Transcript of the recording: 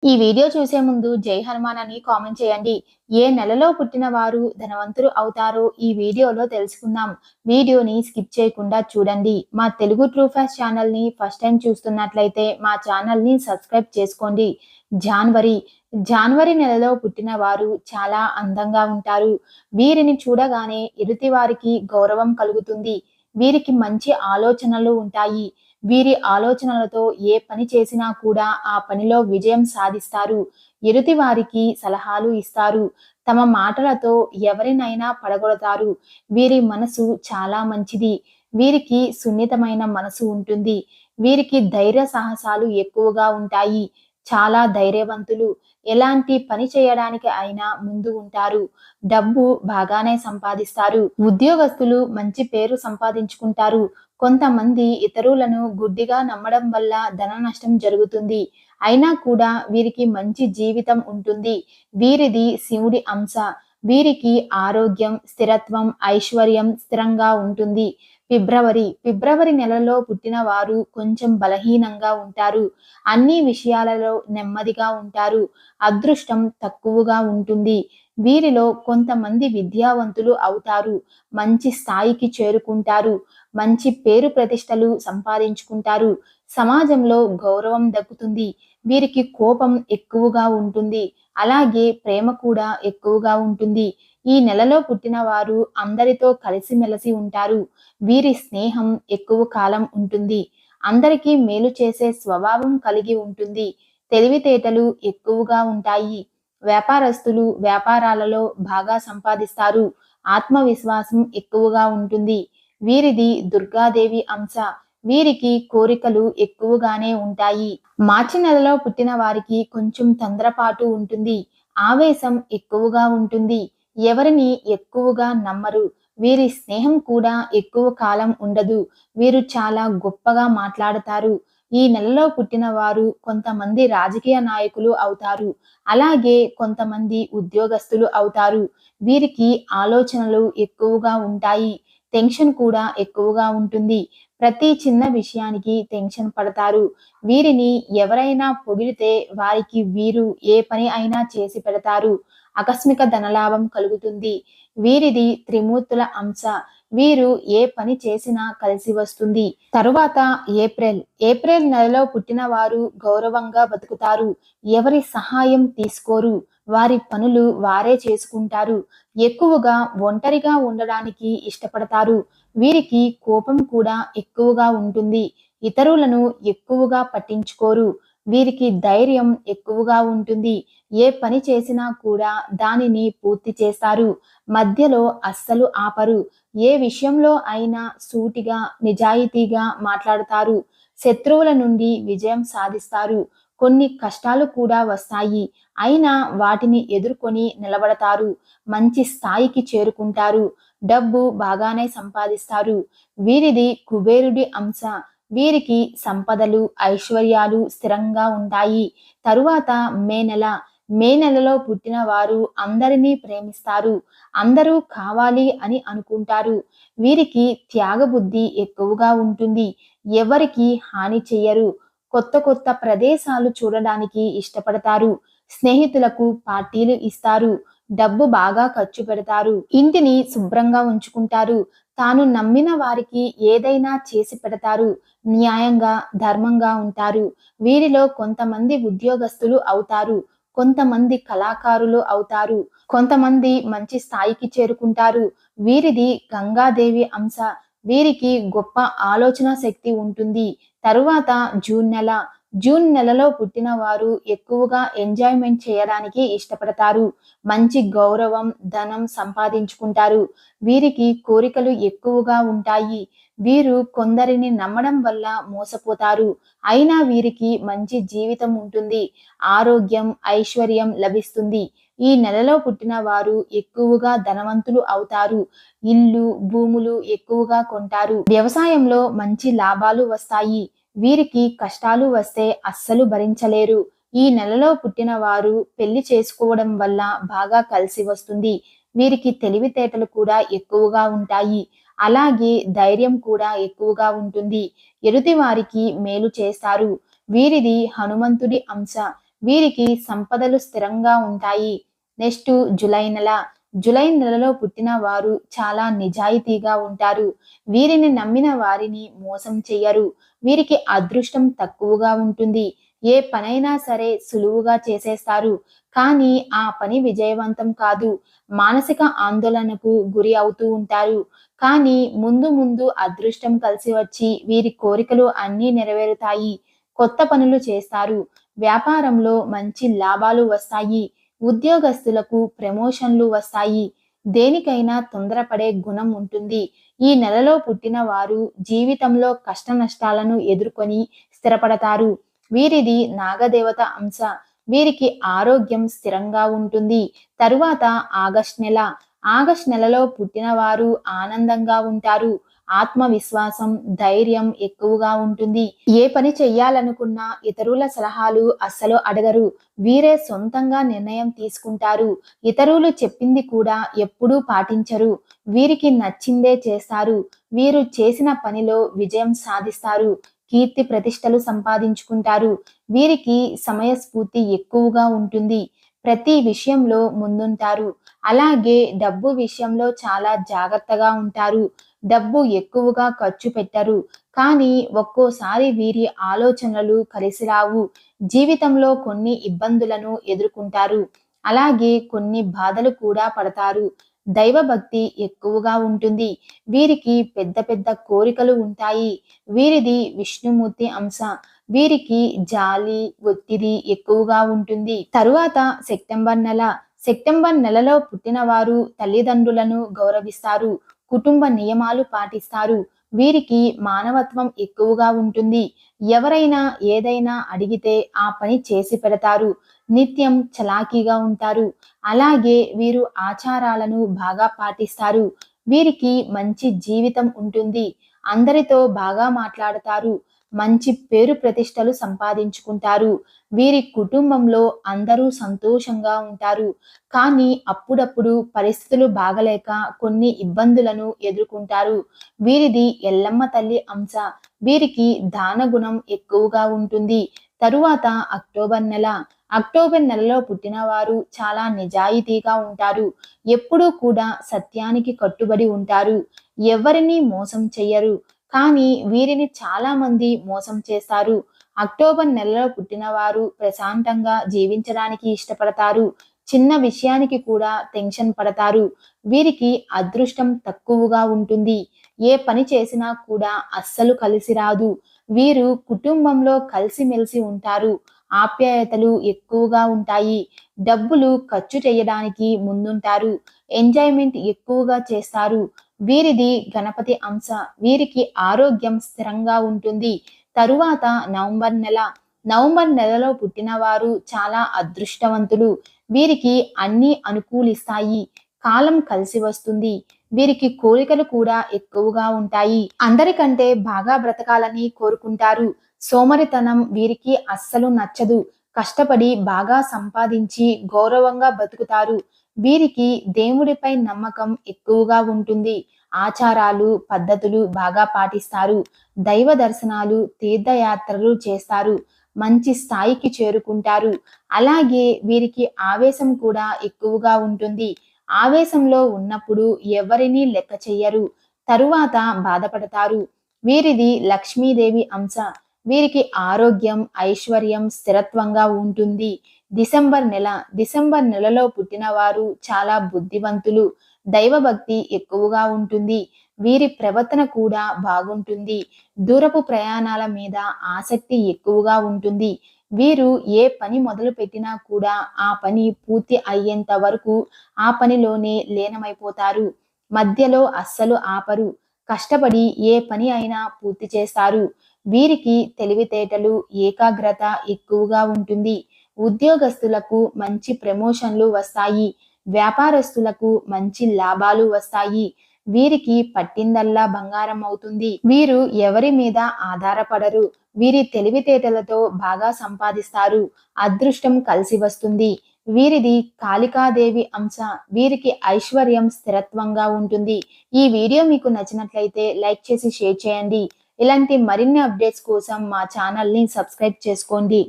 ఈ వీడియో చూసే ముందు జై హనుమాన్ అని కామెంట్ చేయండి. ఏ నెలలో పుట్టిన వారు ధనవంతులు అవుతారో ఈ వీడియోలో తెలుసుకుందాం. వీడియోని స్కిప్ చేయకుండా చూడండి. మా తెలుగు ట్రూ ఫ్యాక్ట్స్ ఛానల్ని ఫస్ట్ టైం చూస్తున్నట్లయితే మా ఛానల్ని సబ్స్క్రైబ్ చేసుకోండి. జాన్వరి జాన్వరి నెలలో పుట్టిన వారు చాలా అందంగా ఉంటారు. వీరిని చూడగానే ఎదుటి వారికి గౌరవం కలుగుతుంది. వీరికి మంచి ఆలోచనలు ఉంటాయి. వీరి ఆలోచనలతో ఏ పని చేసినా కూడా ఆ పనిలో విజయం సాధిస్తారు. ఎదుటి వారికి సలహాలు ఇస్తారు. తమ మాటలతో ఎవరినైనా పడగొడతారు. వీరి మనసు చాలా మంచిది. వీరికి సున్నితమైన మనసు ఉంటుంది. వీరికి ధైర్య సాహసాలు ఎక్కువగా ఉంటాయి. చాలా ధైర్యవంతులు. ఎలాంటి పని చేయడానికి అయినా ముందు ఉంటారు. డబ్బు బాగానే సంపాదిస్తారు. ఉద్యోగస్తులు మంచి పేరు సంపాదించుకుంటారు. కొంతమంది ఇతరులను గుడ్డిగా నమ్మడం వల్ల ధన నష్టం జరుగుతుంది. అయినా కూడా వీరికి మంచి జీవితం ఉంటుంది. వీరిది శివుడి అంశ. వీరికి ఆరోగ్యం, స్థిరత్వం, ఐశ్వర్యం స్థిరంగా ఉంటుంది. ఫిబ్రవరి నెలలో పుట్టిన వారు కొంచెం బలహీనంగా ఉంటారు. అన్ని విషయాలలో నెమ్మదిగా ఉంటారు. అదృష్టం తక్కువగా ఉంటుంది. వీరిలో కొంతమంది విద్యావంతులు అవుతారు. మంచి స్థాయికి చేరుకుంటారు. మంచి పేరు ప్రతిష్టలు సంపాదించుకుంటారు. సమాజంలో గౌరవం దక్కుతుంది. వీరికి కోపం ఎక్కువగా ఉంటుంది. అలాగే ప్రేమ కూడా ఎక్కువగా ఉంటుంది. ఈ నెలలో పుట్టిన వారు అందరితో కలిసిమెలిసి ఉంటారు. వీరి స్నేహం ఎక్కువ కాలం ఉంటుంది. అందరికీ మేలు చేసే స్వభావం కలిగి ఉంటుంది. తెలివితేటలు ఎక్కువగా ఉంటాయి. వ్యాపారస్తులు వ్యాపారాలలో బాగా సంపాదిస్తారు. ఆత్మవిశ్వాసం ఎక్కువగా ఉంటుంది. వీరిది దుర్గాదేవి అంశ. వీరికి కోరికలు ఎక్కువగానే ఉంటాయి. మార్చి నెలలో పుట్టిన వారికి కొంచెం తొందరపాటు ఉంటుంది. ఆవేశం ఎక్కువగా ఉంటుంది. ఎవరిని ఎక్కువగా నమ్మరు. వీరి స్నేహం కూడా ఎక్కువ కాలం ఉండదు. వీరు చాలా గొప్పగా మాట్లాడతారు. ఈ నెలలో పుట్టిన వారు కొంతమంది రాజకీయ నాయకులు అవుతారు. అలాగే కొంతమంది ఉద్యోగస్తులు అవుతారు. వీరికి ఆలోచనలు ఎక్కువగా ఉంటాయి. టెన్షన్ కూడా ఎక్కువగా ఉంటుంది. ప్రతి చిన్న విషయానికి టెన్షన్ పడతారు. వీరిని ఎవరైనా పొగిడితే వారికి వీరు ఏ పని అయినా చేసి పెడతారు. ఆకస్మిక ధనలాభం కలుగుతుంది. వీరిది త్రిమూర్తుల అంశ. వీరు ఏ పని చేసినా కలిసి వస్తుంది. తరువాత ఏప్రిల్ నెలలో పుట్టిన వారు గౌరవంగా బతుకుతారు. ఎవరి సహాయం తీసుకోరు. వారి పనులు వారే చేసుకుంటారు. ఎక్కువగా ఒంటరిగా ఉండడానికి ఇష్టపడతారు. వీరికి కోపం కూడా ఎక్కువగా ఉంటుంది. ఇతరులను ఎక్కువగా పట్టించుకోరు. వీరికి ధైర్యం ఎక్కువగా ఉంటుంది. ఏ పని చేసినా కూడా దానిని పూర్తి చేస్తారు. మధ్యలో అస్సలు ఆపరు. ఏ విషయంలో అయినా సూటిగా నిజాయితీగా మాట్లాడతారు. శత్రువుల నుండి విజయం సాధిస్తారు. కొన్ని కష్టాలు కూడా వస్తాయి. అయినా వాటిని ఎదుర్కొని నిలబడతారు. మంచి స్థాయికి చేరుకుంటారు. డబ్బు బాగానే సంపాదిస్తారు. వీరిది కుబేరుడి అంశ. వీరికి సంపదలు, ఐశ్వర్యాలు స్థిరంగా ఉంటాయి. తరువాత మే నెలలో పుట్టిన వారు అందరినీ ప్రేమిస్తారు. అందరూ కావాలి అని అనుకుంటారు. వీరికి త్యాగబుద్ధి ఎక్కువగా ఉంటుంది. ఎవరికి హాని చెయ్యరు. కొత్త కొత్త ప్రదేశాలు చూడడానికి ఇష్టపడతారు. స్నేహితులకు పార్టీలు ఇస్తారు. డబ్బు బాగా ఖర్చు పెడతారు. ఇంటిని శుభ్రంగా ఉంచుకుంటారు. తాను నమ్మిన వారికి ఏదైనా చేసి పెడతారు. న్యాయంగా, ధర్మంగా ఉంటారు. వీరిలో కొంతమంది ఉద్యోగస్తులు అవుతారు. కొంతమంది కళాకారులు అవుతారు. కొంతమంది మంచి స్థాయికి చేరుకుంటారు. వీరిది గంగాదేవి అంశ. వీరికి గొప్ప ఆలోచన శక్తి ఉంటుంది. తరువాత జూన్ నెలలో పుట్టిన వారు ఎక్కువగా ఎంజాయ్మెంట్ చేయడానికి ఇష్టపడతారు. మంచి గౌరవం, ధనం సంపాదించుకుంటారు. వీరికి కోరికలు ఎక్కువగా ఉంటాయి. వీరు కొందరిని నమ్మడం వల్ల మోసపోతారు. అయినా వీరికి మంచి జీవితం ఉంటుంది. ఆరోగ్యం, ఐశ్వర్యం లభిస్తుంది. ఈ నెలలో పుట్టిన వారు ఎక్కువగా ధనవంతులు అవుతారు. ఇల్లు, భూములు ఎక్కువగా కొంటారు. వ్యవసాయంలో మంచి లాభాలు వస్తాయి. వీరికి కష్టాలు వస్తే అస్సలు భరించలేరు. ఈ నెలలో పుట్టిన వారు పెళ్లి చేసుకోవడం వల్ల బాగా కలిసి వస్తుంది. వీరికి తెలివితేటలు కూడా ఎక్కువగా ఉంటాయి. అలాగే ధైర్యం కూడా ఎక్కువగా ఉంటుంది. ఎదుటి వారికి మేలు చేస్తారు. వీరిది హనుమంతుడి అంశ. వీరికి సంపదలు స్థిరంగా ఉంటాయి. నెక్స్ట్ జులై నెల. జులై నెలలో పుట్టిన వారు చాలా నిజాయితీగా ఉంటారు. వీరిని నమ్మిన వారిని మోసం చెయ్యరు. వీరికి అదృష్టం తక్కువగా ఉంటుంది. ఏ పనైనా సరే సులువుగా చేసేస్తారు. కానీ ఆ పని విజయవంతం కాదు. మానసిక ఆందోళనకు గురి అవుతూ ఉంటారు. కానీ ముందు ముందు అదృష్టం కలిసి వచ్చి వీరి కోరికలు అన్నీ నెరవేరుతాయి. కొత్త పనులు చేస్తారు. వ్యాపారంలో మంచి లాభాలు వస్తాయి. ఉద్యోగస్తులకు ప్రమోషన్లు వస్తాయి. దేనికైనా తొందరపడే గుణం ఉంటుంది. ఈ నెలలో పుట్టిన వారు జీవితంలో కష్ట నష్టాలను ఎదుర్కొని స్థిరపడతారు. వీరిది నాగదేవత అంశ. వీరికి ఆరోగ్యం స్థిరంగా ఉంటుంది. తరువాత ఆగస్ట్ నెల. ఆగస్ట్ నెలలో పుట్టిన వారు ఆనందంగా ఉంటారు. ఆత్మవిశ్వాసం, ధైర్యం ఎక్కువగా ఉంటుంది. ఏ పని చెయ్యాలనుకున్నా ఇతరుల సలహాలు అస్సలు అడగరు. వీరే సొంతంగా నిర్ణయం తీసుకుంటారు. ఇతరులు చెప్పింది కూడా ఎప్పుడూ పాటించరు. వీరికి నచ్చిందే చేస్తారు. వీరు చేసిన పనిలో విజయం సాధిస్తారు. కీర్తి ప్రతిష్టలు సంపాదించుకుంటారు. వీరికి సమయస్ఫూర్తి ఎక్కువగా ఉంటుంది. ప్రతి విషయంలో ముందుంటారు. అలాగే డబ్బు విషయంలో చాలా జాగ్రత్తగా ఉంటారు. డబ్బు ఎక్కువగా ఖర్చు పెట్టరు. కానీ ఒక్కోసారి వీరి ఆలోచనలు కలిసి రావు. జీవితంలో కొన్ని ఇబ్బందులను ఎదుర్కొంటారు. అలాగే కొన్ని బాధలు కూడా పడతారు. దైవభక్తి ఎక్కువగా ఉంటుంది. వీరికి పెద్ద పెద్ద కోరికలు ఉంటాయి. వీరిది విష్ణుమూర్తి అంశ. వీరికి జాలి, ఒత్తిడి ఎక్కువగా ఉంటుంది. తరువాత సెప్టెంబర్ నెల. సెప్టెంబర్ నెలలో పుట్టిన వారు తల్లిదండ్రులను గౌరవిస్తారు. కుటుంబ నియమాలు పాటిస్తారు. వీరికి మానవత్వం ఎక్కువగా ఉంటుంది. ఎవరైనా ఏదైనా అడిగితే ఆ పని చేసి పెడతారు. నిత్యం చలాకీగా ఉంటారు. అలాగే వీరు ఆచారాలను బాగా పాటిస్తారు. వీరికి మంచి జీవితం ఉంటుంది. అందరితో బాగా మాట్లాడతారు. మంచి పేరు ప్రతిష్టలు సంపాదించుకుంటారు. వీరి కుటుంబంలో అందరూ సంతోషంగా ఉంటారు. కానీ అప్పుడప్పుడు పరిస్థితులు బాగలేక కొన్ని ఇబ్బందులను ఎదుర్కొంటారు. వీరిది ఎల్లమ్మ తల్లి అంశ. వీరికి దాన గుణం ఎక్కువగా ఉంటుంది. తరువాత అక్టోబర్ నెల. అక్టోబర్ నెలలో పుట్టిన వారు చాలా నిజాయితీగా ఉంటారు. ఎప్పుడూ కూడా సత్యానికి కట్టుబడి ఉంటారు. ఎవరిని మోసం చెయ్యరు. కానీ వీరిని చాలా మంది మోసం చేస్తారు. అక్టోబర్ నెలలో పుట్టిన వారు ప్రశాంతంగా జీవించడానికి ఇష్టపడతారు. చిన్న విషయానికి కూడా టెన్షన్ పడతారు. వీరికి అదృష్టం తక్కువగా ఉంటుంది. ఏ పని చేసినా కూడా అస్సలు కలిసి రాదు. వీరు కుటుంబంలో కలిసిమెలిసి ఉంటారు. ఆప్యాయతలు ఎక్కువగా ఉంటాయి. డబ్బులు ఖర్చు చేయడానికి ముందుంటారు. ఎంజాయ్మెంట్ ఎక్కువగా చేస్తారు. వీరిది గణపతి అంశ. వీరికి ఆరోగ్యం స్థిరంగా ఉంటుంది. తరువాత నవంబర్ నెల. నవంబర్ నెలలో పుట్టిన వారు చాలా అదృష్టవంతులు. వీరికి అన్నీ అనుకూలిస్తాయి. కాలం కలిసి వస్తుంది. వీరికి కోరికలు కూడా ఎక్కువగా ఉంటాయి. అందరికంటే బాగా బ్రతకాలని కోరుకుంటారు. సోమరితనం వీరికి అస్సలు నచ్చదు. కష్టపడి బాగా సంపాదించి గౌరవంగా బతుకుతారు. వీరికి దేవుడిపై నమ్మకం ఎక్కువగా ఉంటుంది. ఆచారాలు, పద్ధతులు బాగా పాటిస్తారు. దైవ దర్శనాలు, తీర్థయాత్రలు చేస్తారు. మంచి స్థాయికి చేరుకుంటారు. అలాగే వీరికి ఆవేశం కూడా ఎక్కువగా ఉంటుంది. ఆవేశంలో ఉన్నప్పుడు ఎవరినీ లెక్క చెయ్యరు. తరువాత బాధపడతారు. వీరిది లక్ష్మీదేవి అంశ. వీరికి ఆరోగ్యం, ఐశ్వర్యం స్థిరత్వంగా ఉంటుంది. డిసెంబర్ నెల. డిసెంబర్ నెలలో పుట్టిన వారు చాలా బుద్ధివంతులు. దైవభక్తి ఎక్కువగా ఉంటుంది. వీరి ప్రవర్తన కూడా బాగుంటుంది. దూరపు ప్రయాణాల మీద ఆసక్తి ఎక్కువగా ఉంటుంది. వీరు ఏ పని మొదలు పెట్టినా కూడా ఆ పని పూర్తి అయ్యేంత వరకు ఆ పనిలోనే లీనమైపోతారు. మధ్యలో అస్సలు ఆపరు. కష్టపడి ఏ పని అయినా పూర్తి చేస్తారు. వీరికి తెలివితేటలు, ఏకాగ్రత ఎక్కువగా ఉంటుంది. ఉద్యోగస్తులకు మంచి ప్రమోషన్లు వస్తాయి. వ్యాపారస్తులకు మంచి లాభాలు వస్తాయి. వీరికి పట్టిందల్లా బంగారం అవుతుంది. వీరు ఎవరి మీద ఆధారపడరు. వీరి తెలివితేటలతో బాగా సంపాదిస్తారు. అదృష్టం కలిసి వస్తుంది. వీరిది కాళికాదేవి అంశ. వీరికి ఐశ్వర్యం స్థిరత్వంగా ఉంటుంది. ఈ వీడియో మీకు నచ్చినట్లయితే లైక్ చేసి షేర్ చేయండి. ఇలాంటి మరిన్ని అప్డేట్స్ కోసం మా ఛానల్ని సబ్స్క్రైబ్ చేసుకోండి.